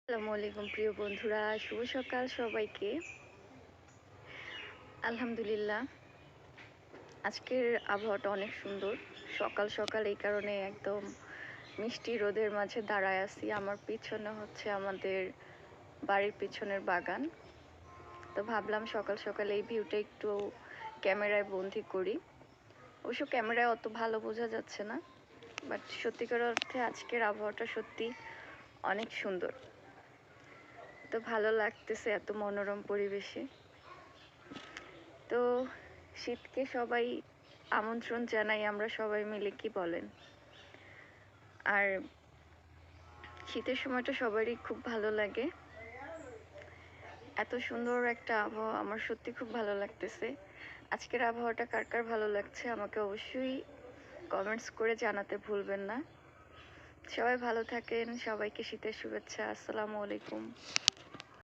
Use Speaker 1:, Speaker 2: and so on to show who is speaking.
Speaker 1: আসসালামু আলাইকুম প্রিয় বন্ধুরা, শুভ সকাল সবাইকে। আলহামদুলিল্লাহ, আজকের আবহাওয়াটা অনেক সুন্দর। সকাল সকাল এই কারণে একদম মিষ্টি রোদের মাঝে দাঁড়ায় আছি। আমার পিছনে হচ্ছে আমাদের বাড়ির পিছনের বাগান। তো ভাবলাম সকাল সকাল এই ভিউটা একটু ক্যামেরায় বন্দি করি। অবশ্য ক্যামেরায় অত ভালো বোঝা যাচ্ছে না, বাট সত্যিকার অর্থে আজকের আবহাওয়াটা সত্যি অনেক সুন্দর। তো ভালো লাগতেছে এত মনোরম পরিবেশে। তো শীতকে সবাই আমন্ত্রণ জানাই আমরা সবাই মিলে, কি বলেন? আর শীতের সময়টা সবারই খুব ভালো লাগে। এত সুন্দর একটা আবহাওয়া, আমার সত্যি খুব ভালো লাগতেছে। আজকের আবহাওয়াটা কার কার ভালো লাগছে আমাকে অবশ্যই কমেন্টস করে জানাতে ভুলবেন না। সবাই ভালো থাকেন, সবাইকে শীতের শুভেচ্ছা। আসসালামু আলাইকুম।